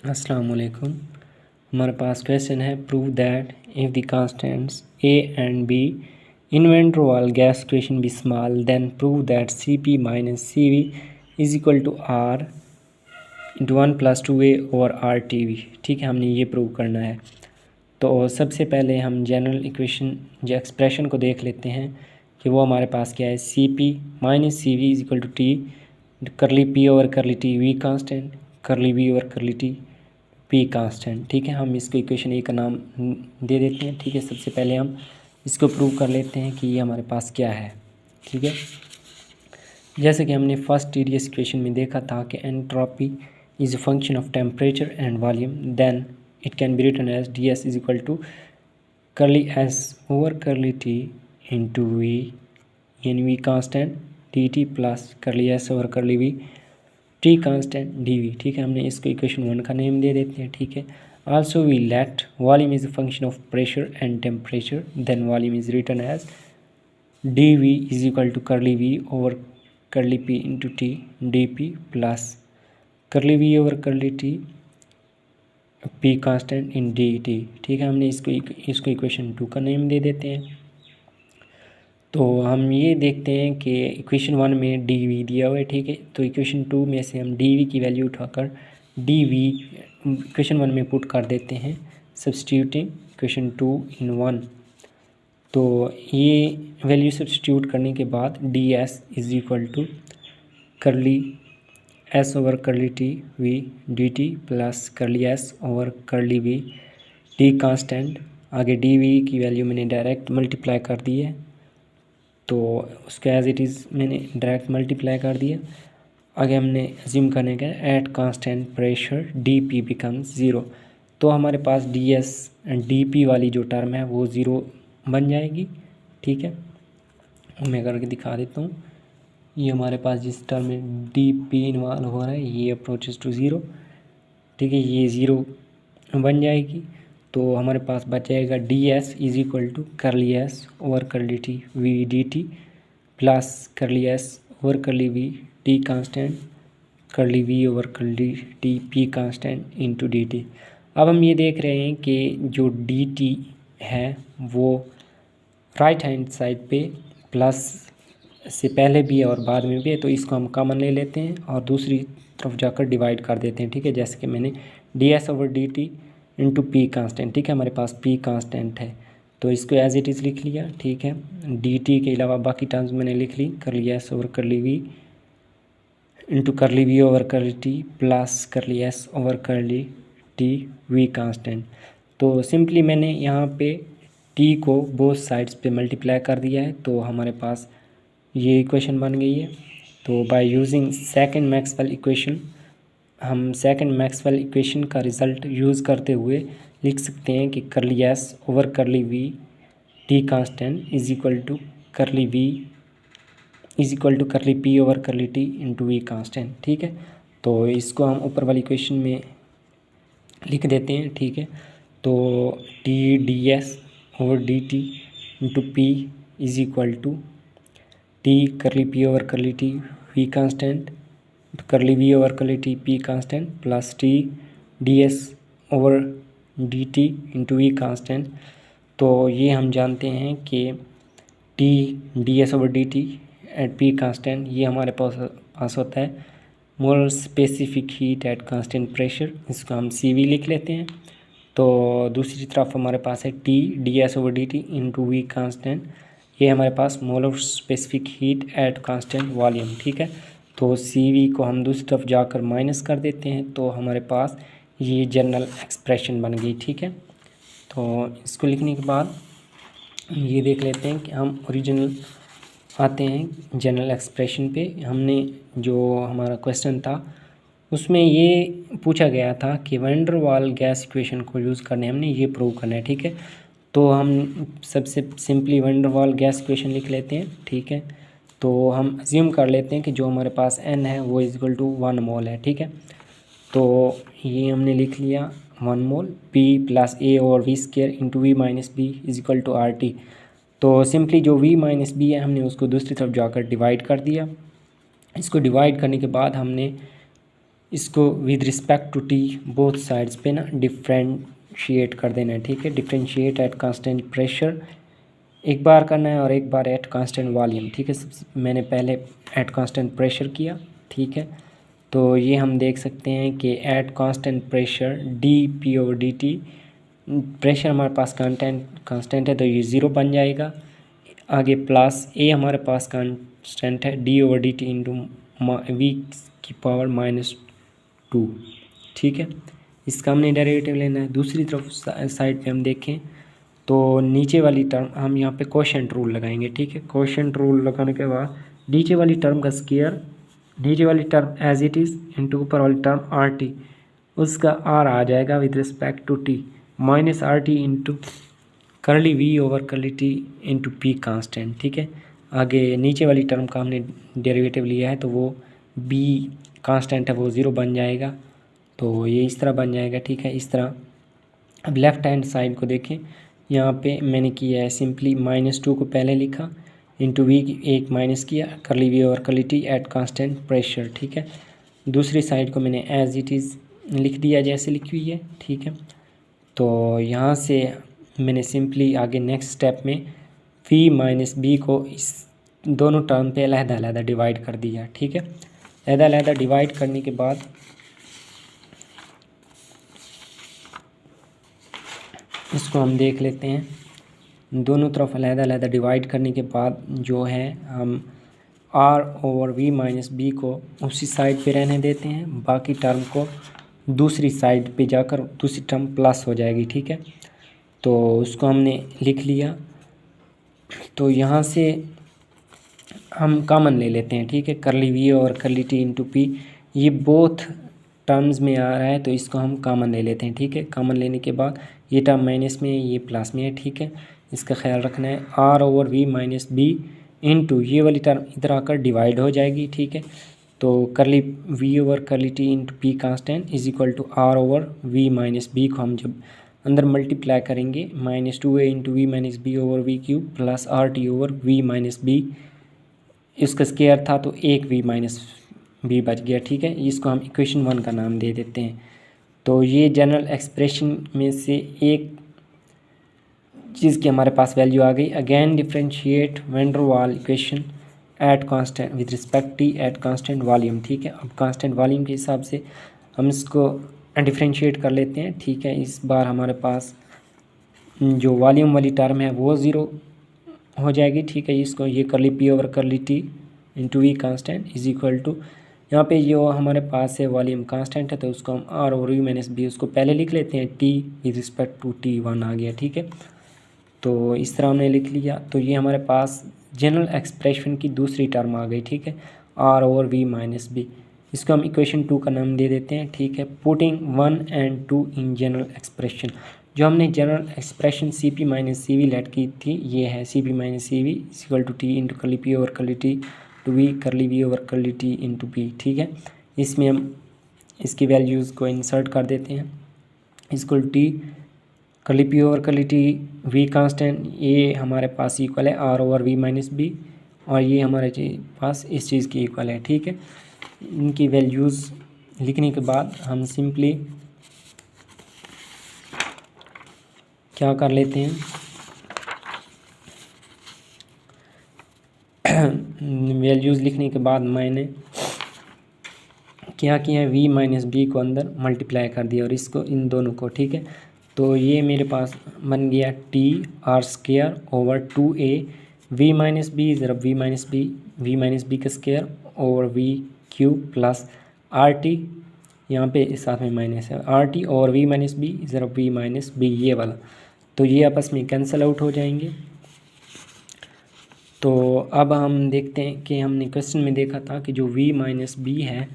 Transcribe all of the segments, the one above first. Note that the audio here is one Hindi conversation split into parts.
अस्सलाम वालेकुम। हमारे पास क्वेश्चन है prove that if the constants A and B in Van der Waal gas equation B small then prove that C P minus C we is equal to are into 1+2a over R T V. ठीक है, हमने ये प्रूव करना है। तो सबसे पहले हम जनरल इक्वेशन जो एक्सप्रेशन को देख लेते हैं कि वो हमारे पास क्या है। C P minus C we is equal to T curly P over curly T we constant curly V over curly T P constant. ठीक है, हम इसको इक्वेशन ए का नाम दे देते हैं। ठीक है, सबसे पहले हम इसको प्रूव कर लेते हैं कि ये हमारे पास क्या है। ठीक है, जैसे कि हमने फर्स्ट टीडीएस इक्वेशन में देखा था कि entropy is a function of temperature and volume, then it can be written as D S is equal to curly S over curly T into V यानी V constant D T plus curly S over curly we T constant D V. ठीक है, हमने इसको इक्वेशन 1 का नेम दे देते हैं। ठीक है, also we let volume is a function of pressure and temperature, then volume is written as D V is equal to curly V over curly P into T D P plus curly V over curly T P constant in D T. ठीक है, हमने इसको इक्वेशन 2 का नेम दे देते हैं। तो हम ये देखते हैं कि इक्वेशन 1 में डी वी दिया हुआ है। ठीक है, तो इक्वेशन 2 में से हम डी वी की वैल्यू उठाकर डी वी इक्वेशन 1 में पुट कर देते हैं, सब्स्टिट्यूटिंग इक्वेशन 2 इन 1। तो ये वैल्यू सब्स्टिट्यूट करने के बाद D S is equal to curly S over curly T V D T plus curly S over curly we T constant. आगे डी वी की वैल्यू मैंने डायरेक्ट मल्टीप्लाई कर दी है, तो उसके एज इट इज़ मैंने डायरेक्ट मल्टीप्लाई कर दिया। आगे हमने अज्यूम करने का at constant pressure D P becomes zero. तो हमारे पास D S and D P वाली जो टर्म है वो ज़ीरो बन जाएगी। ठीक है, मैं करके दिखा देता हूँ। ये हमारे पास जिस टर्म में डी पी इन्वॉल्व हो रहा है ये अप्रोचेस टू ज़ीरो। ठीक है, ये ज़ीरो बन जाएगी। तो हमारे पास बच जाएगा D S is equal to curly S over curly T V D T plus curly S over curly we T constant curly V over curly T P constant into D T. अब हम ये देख रहे हैं कि जो डी टी है वो राइट हैंड साइड पे प्लस से पहले भी है और बाद में भी है, तो इसको हम कॉमन ले लेते हैं और दूसरी तरफ जाकर डिवाइड कर देते हैं। ठीक है, जैसे कि मैंने D S over D T into p constant. ठीक है, हमारे पास पी कांस्टेंट है तो इसको एज इट इज़ लिख लिया। ठीक है, डी टी के अलावा बाकी टर्म्स मैंने लिख ली, curly S over curly V into curly V over curly T plus curly S over curly T we constant. तो सिंपली मैंने यहाँ पे टी को बोथ साइड्स पे मल्टीप्लाई कर दिया है, तो हमारे पास ये इक्वेशन बन गई है। तो by using second Maxwell equation हम सेकंड मैक्सवेल इक्वेशन का रिज़ल्ट यूज़ करते हुए लिख सकते हैं कि curly S over curly we T constant is equal to curly v is equal to curly P over curly T into we constant. ठीक है, तो इसको हम ऊपर वाली इक्वेशन में लिख देते हैं। ठीक है, तो T D S over D T into P is equal to T curly P over curly T we constant curly V over curly T P constant plus T D S over D T into we constant. तो ये हम जानते हैं कि T D S over D T at P constant ये हमारे पास होता है molar specific heat at constant pressure, इसको हम सी वी लिख लेते हैं। तो दूसरी तरफ हमारे पास है T D S over D T into we constant, ये हमारे पास molar specific heat at constant volume. ठीक है, तो सी वी को हम दूसरी तरफ जाकर माइनस कर देते हैं, तो हमारे पास ये जनरल एक्सप्रेशन बन गई। ठीक है, तो इसको लिखने के बाद ये देख लेते हैं कि हम ओरिजिनल आते हैं जनरल एक्सप्रेशन पे। हमने जो हमारा क्वेश्चन था उसमें ये पूछा गया था कि van der Waal gas equation को यूज़ करने हमने ये प्रूव करना है। ठीक है, तो हम सबसे simply van der Waal gas equation लिख लेते हैं। ठीक है, तो हम अज्यूम कर लेते हैं कि जो हमारे पास n है वो इज इक्वल टू 1 मोल है। ठीक है, तो ये हमने लिख लिया 1 मोल P प्लस ए और v square into v minus b is equal to r t. तो सिंपली जो v माइनस बी है हमने उसको दूसरी तरफ जाकर डिवाइड कर दिया। इसको डिवाइड करने के बाद हमने इसको with respect to t both sides पे ना डिफ्रेंशिएट कर देना है, ठीक है। डिफ्रेंशिएट एट कांस्टेंट प्रेशर एक बार करना है और एक बार एट कांस्टेंट वॉल्यूम, ठीक है। मैंने पहले एट कांस्टेंट प्रेशर किया, ठीक है। तो ये हम देख सकते हैं कि eight constant pressure D P over D T, pressure हमारे पास कांस्टेंट है तो ये ज़ीरो बन जाएगा। आगे प्लस ए हमारे पास कांस्टेंट है d over D T into v की पावर -2, ठीक है। इसका हमने डेरिवेटिव लेना है। दूसरी तरफ साइड पे हम देखें तो नीचे वाली टर्म हम यहाँ पे कोशेंट रूल लगाएंगे, ठीक है। कोशेंट रूल लगाने के बाद नीचे वाली टर्म का स्क्वायर, नीचे वाली term as it is into ऊपर वाली टर्म आर टी, उसका आर आ जाएगा with respect to t minus r t into curly v over curly t into p constant, ठीक है। आगे नीचे वाली टर्म का हमने डेरिवेटिव लिया है तो वो बी कांस्टेंट है वो ज़ीरो बन जाएगा, तो ये इस तरह बन जाएगा, ठीक है। इस तरह अब लेफ़्ट हैंड साइड को देखें, यहाँ पे मैंने किया है सिंपली -2 को पहले लिखा इंटू वी एक माइनस किया curly v over curly t at constant pressure, ठीक है। दूसरी साइड को मैंने एज इट इज़ लिख दिया जैसे लिखी हुई है, ठीक है। तो यहाँ से मैंने सिंपली आगे नेक्स्ट स्टेप में वी माइनस बी को इस दोनों टर्म पे अलग-अलग डिवाइड कर दिया, ठीक है। अलग-अलग डिवाइड करने के बाद इसको हम देख लेते हैं। दोनों तरफ अलग-अलग डिवाइड करने के बाद जो है हम r over v minus b को उसी साइड पे रहने देते हैं, बाकी टर्म को दूसरी साइड पे जाकर दूसरी टर्म प्लस हो जाएगी, ठीक है। तो उसको हमने लिख लिया। तो यहाँ से हम कॉमन ले लेते हैं, ठीक है। कर्ली वी और कर्ली टी इंटू पी ये बोथ टर्म्स में आ रहा है तो इसको हम कॉमन ले लेते हैं, ठीक है। कॉमन लेने के बाद ये टर्म माइनस में है, ये प्लस में है, ठीक है। इसका ख्याल रखना है। R over v minus b into ये वाली टर्म इधर आकर डिवाइड हो जाएगी, ठीक है। तो curly v over curly t into p constant is equal to r over v minus b को हम जब अंदर मल्टीप्लाई करेंगे -2a into v minus b over v cube plus are t over v minus b, इसका स्क्वायर था तो एक वी माइनस बी बच गया, ठीक है। इसको हम इक्वेशन 1 का नाम दे देते हैं। तो ये जनरल एक्सप्रेशन में से एक चीज़ की हमारे पास वैल्यू आ गई। अगेन डिफरेंशिएट वैन डर वाल equation at constant with respect T at constant volume, ठीक है। अब कांस्टेंट वॉल्यूम के हिसाब से हम इसको डिफरेंशिएट कर लेते हैं, ठीक है। इस बार हमारे पास जो वॉल्यूम वाली टर्म है वो ज़ीरो हो जाएगी, ठीक है। इसको ये curly p over curly t into we constant is equal to यहाँ पे जो हमारे पास है वॉल्यूम कांस्टेंट है तो उसको हम r over v minus b उसको पहले लिख लेते हैं, t with respect to t 1 आ गया, ठीक है। तो इस तरह हमने लिख लिया। तो ये हमारे पास जनरल एक्सप्रेशन की दूसरी टर्म आ गई, ठीक है, r over v minus b. इसको हम इक्वेशन 2 का नाम दे देते हैं, ठीक है। Putting 1 and 2 in general expression, जो हमने general expression c P minus सी वी लेट की थी ये है C P minus C v equal to t into curly p over curly t to v curly v over curly t into p, ठीक है। इसमें हम इसकी वैल्यूज़ को इंसर्ट कर देते हैं। Equal t curly p over curly t we constant ये हमारे पास इक्वल है r over v minus b और ये हमारे पास इस चीज़ की इक्वल है, ठीक है। इनकी वैल्यूज़ लिखने के बाद हम सिंपली क्या कर लेते हैं वैल्यूज़ लिखने के बाद मैंने क्या किया है वी माइनस बी को अंदर मल्टीप्लाई कर दिया और इसको इन दोनों को, ठीक है। तो ये मेरे पास बन गया t are square over 2a v minus b ज़रा वी माइनस बी का square over v cube plus are t यहाँ पे इस साथ में माइनस है आर टी और वी माइनस बी ज़रा वी माइनस बी ये वाला, तो ये आपस में कैंसिल आउट हो जाएंगे। तो अब हम देखते हैं कि हमने क्वेश्चन में देखा था कि जो v माइनस बी है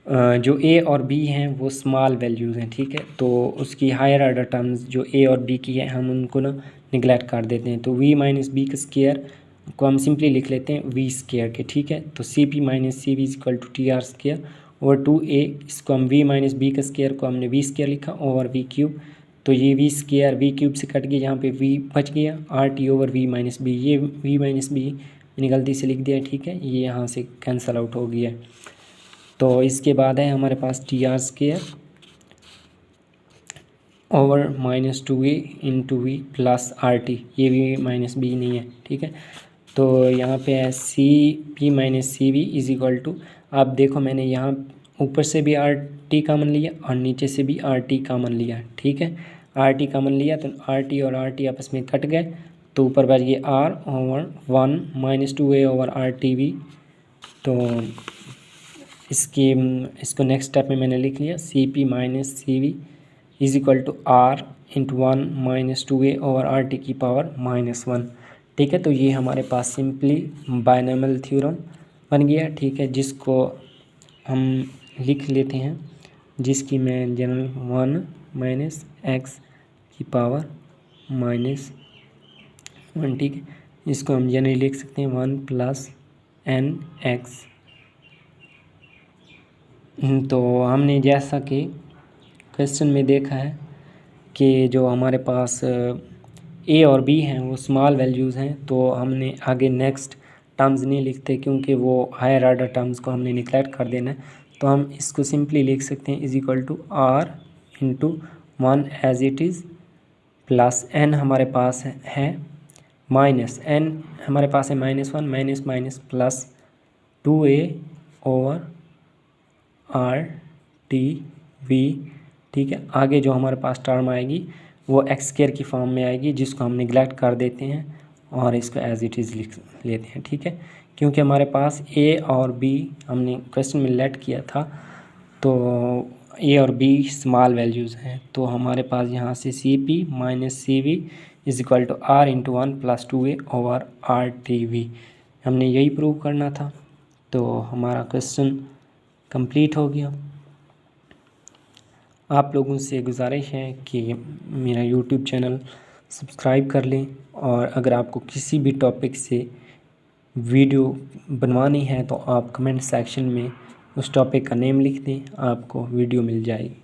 जो a और b हैं वो स्मॉल वैल्यूज़ हैं, ठीक है। तो उसकी हायर ऑर्डर टर्म्स जो a और b की है हम उनको ना निगलेक्ट कर देते हैं। तो v माइनस बी का स्क्वायर को हम सिंपली लिख लेते हैं v स्क्वायर के, ठीक है। तो c P minus C v equal to t are square over 2a, इसको हम v माइनस बी का स्क्वायर को हमने v स्क्वायर लिखा ओवर वी क्यूब, तो ये वी स्क्वायर वी क्यूब से कट गया, यहाँ पे v बच गया r t over v minus b, ये v माइनस बी मैंने गलती से लिख दिया, ठीक है। ये यहाँ से कैंसिल आउट हो गया। तो इसके बाद है हमारे पास T are square over -2a into V plus are T, ये भी माइनस बी नहीं है, ठीक है। तो यहाँ पे है C P minus C we is equal to, आप देखो मैंने यहाँ ऊपर से भी आर टी कामन लिया और नीचे से भी आर टी कामन लिया, ठीक है। आर टी कामन लिया तो आर टी और आर टी आपस में कट गए, तो ऊपर बच गए r over 1 -2a over R T v. तो इसको नेक्स्ट स्टेप में मैंने लिख लिया, c P minus C we is equal to are into 1 -2a over are t की पावर -1, ठीक है। तो ये हमारे पास सिंपली बायनॉमियल थ्योरम बन गया, ठीक है, जिसको हम लिख लेते हैं, जिसकी मैं जनरल 1 माइनस एक्स की पावर -1, ठीक है। इसको हम जनरली लिख सकते हैं 1 प्लस एन एक्स। तो हमने जैसा कि क्वेश्चन में देखा है कि जो हमारे पास ए और बी हैं वो स्मॉल वैल्यूज़ हैं, तो हमने आगे नेक्स्ट टर्म्स नहीं लिखते क्योंकि वो हायर ऑर्डर टर्म्स को हमने निगलेक्ट कर देना है। तो हम इसको सिंपली लिख सकते हैं is equal to are into 1 as it is plus n हमारे पास है माइनस एन हमारे पास है -1 minus minus plus 2a over R T V, ठीक है। आगे जो हमारे पास टर्म आएगी वो एक्स स्क्वायर की फॉर्म में आएगी, जिसको हम निगलेक्ट कर देते हैं और इसको एज इट इज़ लिख लेते हैं, ठीक है। क्योंकि हमारे पास ए और बी हमने क्वेश्चन में लेट किया था, तो ए और बी स्मॉल वैल्यूज़ हैं, तो हमारे पास यहाँ से c P minus C we is equal to are into 1 plus 2a over R T v, हमने यही प्रूव करना था। तो हमारा क्वेश्चन कंप्लीट हो गया। आप लोगों से गुजारिश है कि मेरा यूट्यूब चैनल सब्सक्राइब कर लें, और अगर आपको किसी भी टॉपिक से वीडियो बनवानी है तो आप कमेंट सेक्शन में उस टॉपिक का नेम लिख दें, आपको वीडियो मिल जाएगी।